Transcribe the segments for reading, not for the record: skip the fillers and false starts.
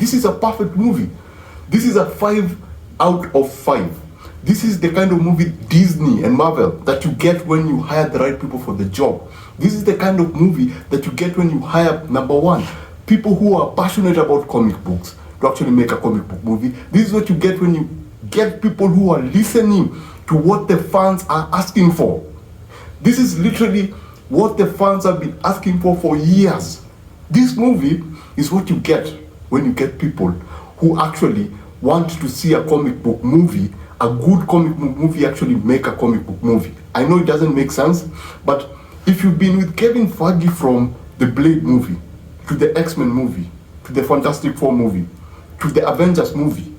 This is a perfect movie. This is a 5 out of 5. This is the kind of movie Disney and Marvel that you get when you hire the right people for the job. This is the kind of movie that you get when you hire, number one, people who are passionate about comic books to actually make a comic book movie. This is what you get when you get people who are listening to what the fans are asking for. This is literally what the fans have been asking for years. This movie is what you get when you get people who actually want to see a comic book movie, a good comic book movie, actually make a comic book movie. I know it doesn't make sense, but if you've been with Kevin Feige from the Blade movie, to the X-Men movie, to the Fantastic Four movie, to the Avengers movie,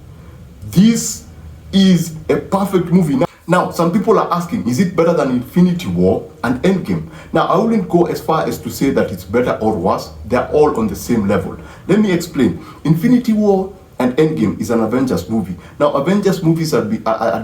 this is a perfect movie. Now, some people are asking, is it better than Infinity War and Endgame? Now, I wouldn't go as far as to say that it's better or worse. They're all on the same level. Let me explain. Infinity War and Endgame is an Avengers movie. Now, Avengers movies had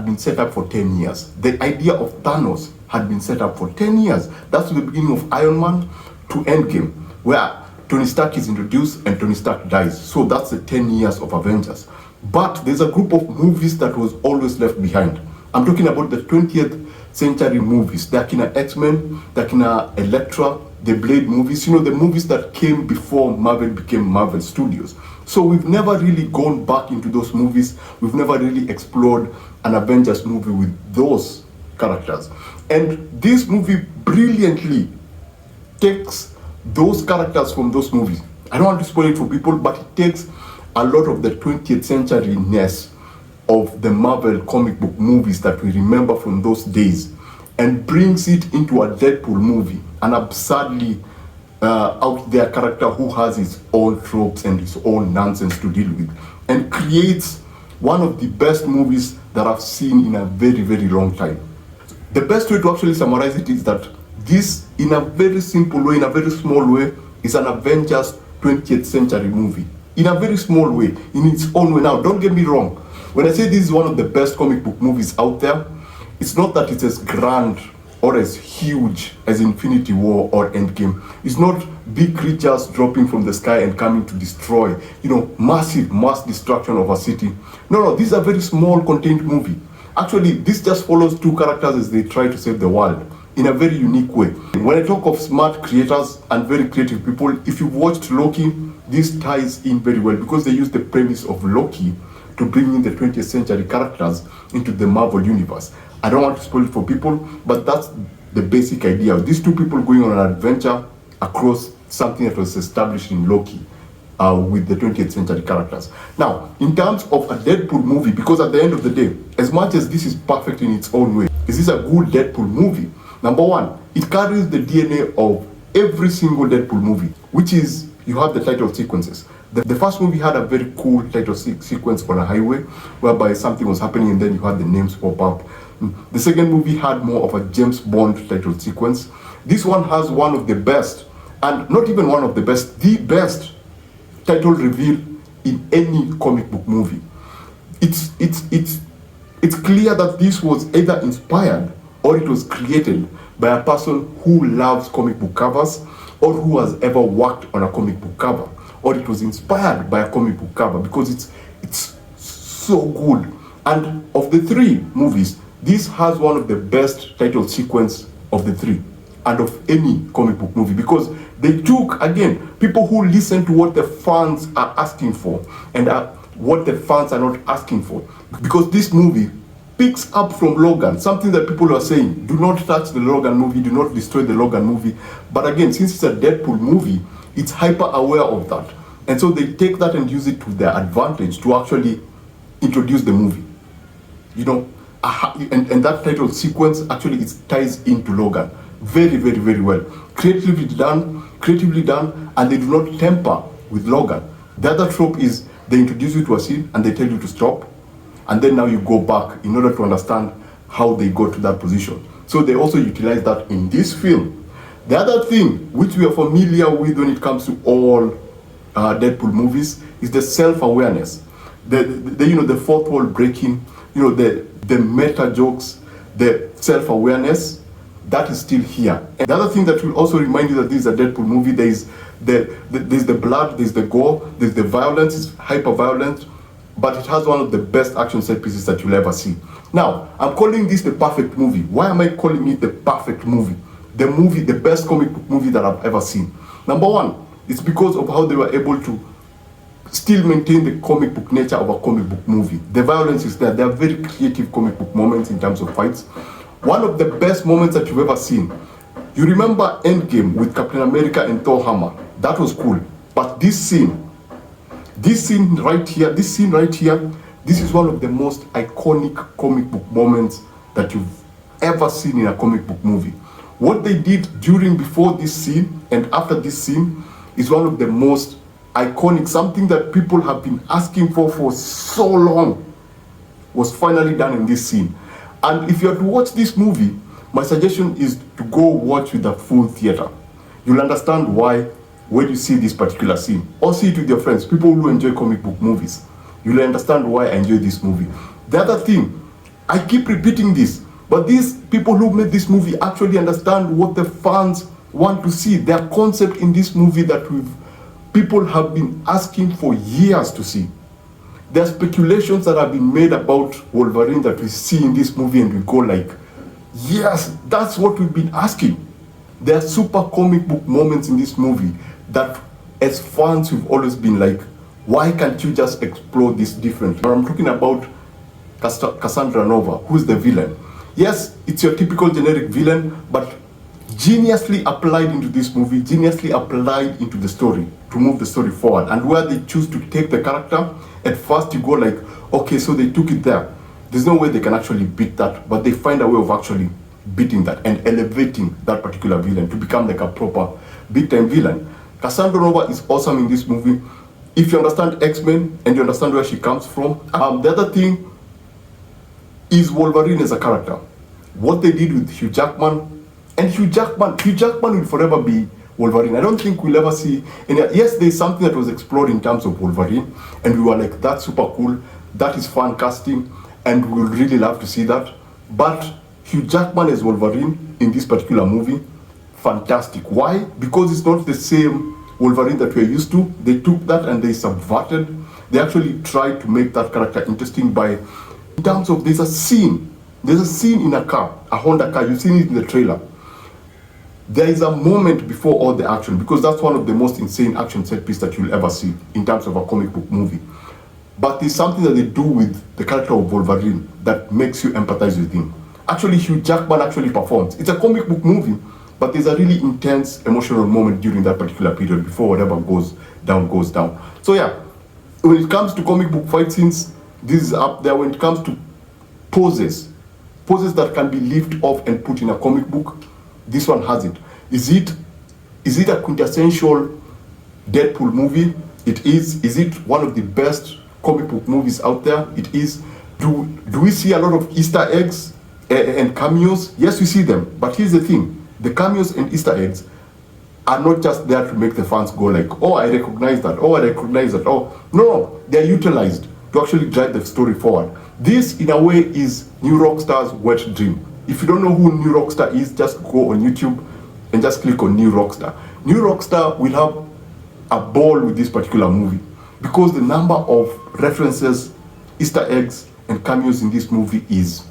been set up for 10 years. The idea of Thanos had been set up for 10 years. That's the beginning of Iron Man to Endgame, where Tony Stark is introduced and Tony Stark dies. So that's the 10 years of Avengers. But there's a group of movies that was always left behind. I'm talking about the 20th century movies. The Kina X-Men, the Kina Elektra, the Blade movies, the movies that came before Marvel became Marvel Studios. So we've never really gone back into those movies. We've never really explored an Avengers movie with those characters. And this movie brilliantly takes those characters from those movies. I don't want to spoil it for people, but it takes a lot of the 20th century-ness of the Marvel comic book movies that we remember from those days and brings it into a Deadpool movie, an absurdly out there character who has his own tropes and his own nonsense to deal with, and creates one of the best movies that I've seen in a very, very long time. The best way to actually summarize it is that this, in a very simple way, in a very small way, is an Avengers 20th century movie. In a very small way, in its own way. Now, don't get me wrong. When I say this is one of the best comic book movies out there, it's not that it's as grand or as huge as Infinity War or Endgame. It's not big creatures dropping from the sky and coming to destroy, massive mass destruction of a city. No, this is a very small contained movie. Actually, this just follows two characters as they try to save the world in a very unique way. When I talk of smart creators and very creative people, if you've watched Loki, this ties in very well because they use the premise of Loki to bring in the 20th century characters into the Marvel universe. I don't want to spoil it for people, but that's the basic idea. These two people going on an adventure across something that was established in Loki with the 20th century characters. Now, in terms of a Deadpool movie, because at the end of the day, as much as this is perfect in its own way, is this a good Deadpool movie? Number one, it carries the DNA of every single Deadpool movie, which is, you have the title sequences. The first movie had a very cool title sequence on a highway, whereby something was happening and then you had the names pop up. The second movie had more of a James Bond title sequence. This one has one of the best, and not even one of the best, the best title reveal in any comic book movie. It's clear that this was either inspired or it was created by a person who loves comic book covers or who has ever worked on a comic book cover, or it was inspired by a comic book cover, because it's so good. And of the three movies, this has one of the best title sequence of the three and of any comic book movie, because they took, again, people who listen to what the fans are asking for and what the fans are not asking for. Because this movie picks up from Logan, something that people are saying, do not touch the Logan movie, do not destroy the Logan movie. But again, since it's a Deadpool movie, it's hyper aware of that. And so they take that and use it to their advantage to actually introduce the movie. And that title sequence actually it ties into Logan very, very, very well. Creatively done, and they do not temper with Logan. The other trope is they introduce you to a scene and they tell you to stop, and then now you go back in order to understand how they got to that position. So they also utilize that in this film. The other thing which we are familiar with when it comes to all Deadpool movies is the self-awareness, the fourth wall breaking, the meta jokes, the self-awareness, that is still here. And the other thing that will also remind you that this is a Deadpool movie, there is There's the blood, there's the gore, there's the violence, it's hyper violent, but it has one of the best action set pieces that you'll ever see. Now, I'm calling this the perfect movie. Why am I calling it the perfect movie? The best comic book movie that I've ever seen. Number one, it's because of how they were able to still maintain the comic book nature of a comic book movie. The violence is there. There are very creative comic book moments in terms of fights. One of the best moments that you've ever seen. You remember Endgame with Captain America and Thor Hammer. That was cool. But this scene right here, this is one of the most iconic comic book moments that you've ever seen in a comic book movie. What they did before this scene and after this scene is one of the most iconic, something that people have been asking for so long, was finally done in this scene. And if you are to watch this movie, my suggestion is to go watch with a full theater. You'll understand why when you see this particular scene, or see it with your friends, people who enjoy comic book movies. You'll understand why I enjoy this movie. The other thing, I keep repeating this, but these people who made this movie actually understand what the fans want to see. Their concept in this movie that people have been asking for years to see. There are speculations that have been made about Wolverine that we see in this movie and we go like, yes, that's what we've been asking. There are super comic book moments in this movie that as fans we've always been like, why can't you just explore this differently? I'm talking about Cassandra Nova, who's the villain. Yes, it's your typical generic villain, but geniusly applied into this movie, geniusly applied into the story to move the story forward. And where they choose to take the character, at first you go like, okay, so they took it there. There's no way they can actually beat that, but they find a way of actually beating that and elevating that particular villain to become like a proper big-time villain. Cassandra Nova is awesome in this movie. If you understand X-Men and you understand where she comes from, the other thing is Wolverine as a character. What they did with Hugh Jackman, and Hugh Jackman will forever be Wolverine. I don't think we'll ever see, and yes, there's something that was explored in terms of Wolverine, and we were like, that's super cool, that is fan casting, and we would really love to see that. But Hugh Jackman as Wolverine in this particular movie, fantastic. Why? Because it's not the same Wolverine that we're used to. They took that and they subverted. They actually tried to make that character interesting by, in terms of, there's a scene in a car, a Honda car, you've seen it in the trailer. There is a moment before all the action, because that's one of the most insane action set pieces that you'll ever see in terms of a comic book movie. But there's something that they do with the character of Wolverine that makes you empathize with him. Actually, Hugh Jackman actually performs. It's a comic book movie, but there's a really intense emotional moment during that particular period before whatever goes down goes down. So yeah, when it comes to comic book fight scenes, this is up there. When it comes to poses that can be lifted off and put in a comic book, this one has it. Is it a quintessential Deadpool movie? It is. Is it one of the best comic book movies out there? It is. Do we see a lot of Easter eggs and cameos? Yes, we see them. But here's the thing. The cameos and Easter eggs are not just there to make the fans go like, oh, I recognize that. Oh, I recognize that. Oh, no. They're utilized to actually drive the story forward. This, in a way, is New Rockstars' wet dream. If you don't know who New Rockstar is, just go on YouTube and just click on New Rockstar. New Rockstar will have a ball with this particular movie because the number of references, Easter eggs, and cameos in this movie is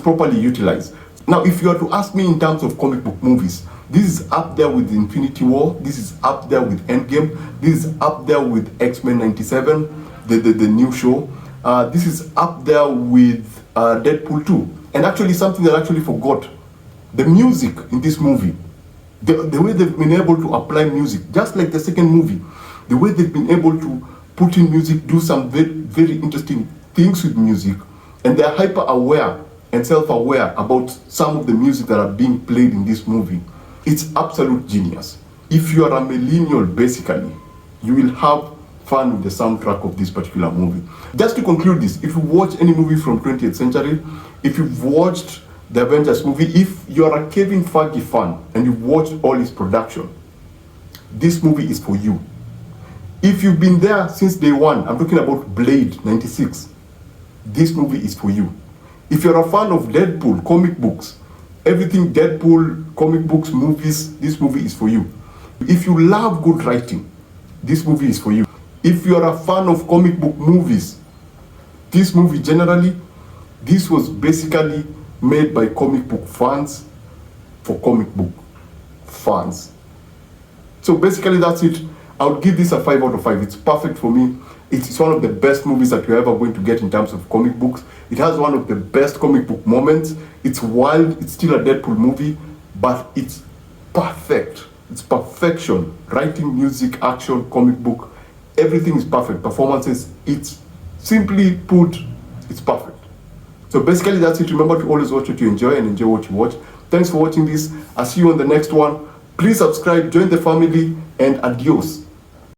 properly utilized. Now, if you are to ask me in terms of comic book movies, this is up there with Infinity War, this is up there with Endgame, this is up there with X-Men 97, the new show, this is up there with Deadpool 2. And actually something that I actually forgot, the music in this movie, the way they've been able to apply music, just like the second movie, the way they've been able to put in music, do some very, very interesting things with music, and they're hyper aware and self-aware about some of the music that are being played in this movie. It's absolute genius. If you are a millennial, basically, you will have fun with the soundtrack of this particular movie. Just to conclude this, if you watch any movie from 20th century, if you've watched the Avengers movie, if you're a Kevin Feige fan and you've watched all his production, this movie is for you. If you've been there since day one, I'm talking about Blade 96, this movie is for you. If you're a fan of Deadpool, comic books, everything Deadpool, comic books, movies, this movie is for you. If you love good writing, this movie is for you. If you are a fan of comic book movies, this movie generally, this was basically made by comic book fans for comic book fans. So basically that's it. I would give this a 5 out of 5. It's perfect for me. It's one of the best movies that you're ever going to get in terms of comic books. It has one of the best comic book moments. It's wild. It's still a Deadpool movie, but it's perfect. It's perfection. Writing, music, action, comic book, everything is perfect. Performances, it's simply put, it's perfect. So basically that's it. Remember to always watch what you enjoy and enjoy what you watch. Thanks for watching this. I'll see you on the next one. Please subscribe, join the family, and adios.